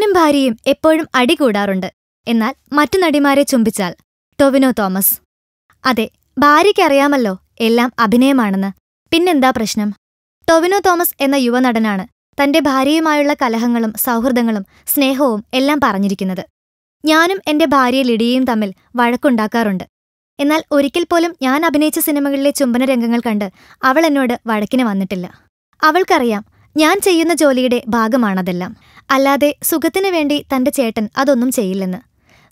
ഞാനും ഭാര്യയും എപ്പോഴും അടികൂടാറുണ്ട്. എന്നാൽ മറ്റു നടിമാരെ ചുംബിച്ചാൽ ടൊവിനോ തോമസ്. അതെ, ഭാര്യയ്ക്കറിയാമല്ലോ എല്ലാം അഭിനയമാണെന്ന്. പിന്നെന്താ പ്രശ്നം? ടൊവിനോ തോമസ് എന്ന യുവനടനാണ് തന്റെ ഭാര്യയുമായുള്ള കലഹങ്ങളും സൗഹൃദങ്ങളും സ്നേഹവും എല്ലാം പറഞ്ഞിരിക്കുന്നത്. ഞാനും എന്റെ ഭാര്യ ലിഡിയയും തമ്മിൽ വഴക്കുണ്ടാക്കാറുണ്ട്. എന്നാൽ ഒരിക്കൽ പോലും ഞാൻ അഭിനയിച്ച സിനിമകളിലെ ചുംബന രംഗങ്ങൾ കണ്ട് അവൾ എന്നോട് വഴക്കിന് വന്നിട്ടില്ല. അവൾക്കറിയാം ഞാൻ ചെയ്യുന്ന ജോലിയുടെ ഭാഗമാണതെല്ലാം. അല്ലാതെ സുഖത്തിനു വേണ്ടി തന്റെ ചേട്ടൻ അതൊന്നും ചെയ്യില്ലെന്ന്.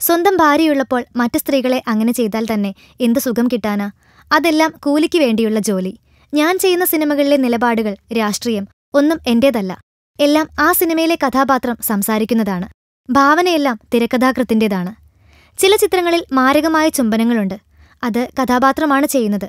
സ്വന്തം ഭാര്യയുള്ളപ്പോൾ മറ്റു സ്ത്രീകളെ അങ്ങനെ ചെയ്താൽ തന്നെ എന്തു സുഖം കിട്ടാനാ? അതെല്ലാം കൂലിക്ക് വേണ്ടിയുള്ള ജോലി. ഞാൻ ചെയ്യുന്ന സിനിമകളിലെ നിലപാടുകൾ, രാഷ്ട്രീയം ഒന്നും എന്റേതല്ല. എല്ലാം ആ സിനിമയിലെ കഥാപാത്രം സംസാരിക്കുന്നതാണ്. ഭാവനയെല്ലാം തിരക്കഥാകൃത്തിൻ്റെതാണ്. ചില ചിത്രങ്ങളിൽ മാരകമായ ചുംബനങ്ങളുണ്ട്. അത് കഥാപാത്രമാണ് ചെയ്യുന്നത്.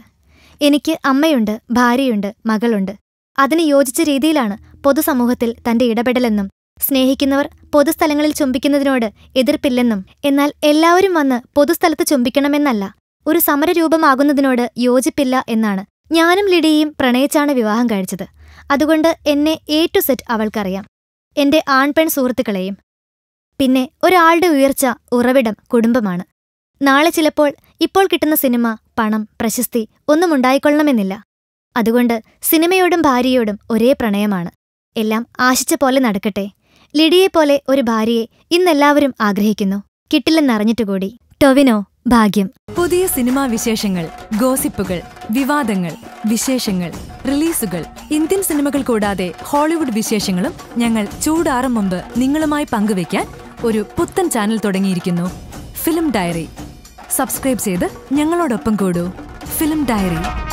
എനിക്ക് അമ്മയുണ്ട്, ഭാര്യയുണ്ട്, മകളുണ്ട്. അതിന് യോജിച്ച രീതിയിലാണ് പൊതുസമൂഹത്തിൽ തന്റെ ഇടപെടലെന്നും സ്നേഹിക്കുന്നവർ പൊതുസ്ഥലങ്ങളിൽ ചുംബിക്കുന്നതിനോട് എതിർപ്പില്ലെന്നും. എന്നാൽ എല്ലാവരും വന്ന് പൊതുസ്ഥലത്ത് ചുംബിക്കണമെന്നല്ല, ഒരു സമരരൂപമാകുന്നതിനോട് യോജിപ്പില്ല എന്നാണ്. ഞാനും ലിഡിയയും പ്രണയിച്ചാണ് വിവാഹം കഴിച്ചത്. അതുകൊണ്ട് എന്നെ A to Z അവൾക്കറിയാം, എന്റെ ആൺപെൺ സുഹൃത്തുക്കളെയും. പിന്നെ ഒരാളുടെ ഉയർച്ച, ഉറവിടം കുടുംബമാണ്. നാളെ ചിലപ്പോൾ ഇപ്പോൾ കിട്ടുന്ന സിനിമ, പണം, പ്രശസ്തി ഒന്നും ഉണ്ടായിക്കൊള്ളണമെന്നില്ല. അതുകൊണ്ട് സിനിമയോടും ഭാര്യയോടും ഒരേ പ്രണയമാണ്. എല്ലാം ആശിച്ച പോലെ നടക്കട്ടെ. ലിഡിയെപ്പോലെ ഒരു ഭാര്യയെ ഇന്നെല്ലാവരും ആഗ്രഹിക്കുന്നു. കിട്ടില്ലെന്നറിഞ്ഞിട്ടുകൂടി. ടൊവിനോ, ഭാഗ്യം. പുതിയ സിനിമാ വിശേഷങ്ങൾ, ഗോസിപ്പുകൾ, വിവാദങ്ങൾ, വിശേഷങ്ങൾ, റിലീസുകൾ, ഇന്ത്യൻ സിനിമകൾ കൂടാതെ ഹോളിവുഡ് വിശേഷങ്ങളും ഞങ്ങൾ ചൂടാറും മുമ്പ് നിങ്ങളുമായി പങ്കുവയ്ക്കാൻ ഒരു പുത്തൻ ചാനൽ തുടങ്ങിയിരിക്കുന്നു. Film diary. സബ്സ്ക്രൈബ് ചെയ്ത് ഞങ്ങളോടൊപ്പം കൂടൂ. Film diary.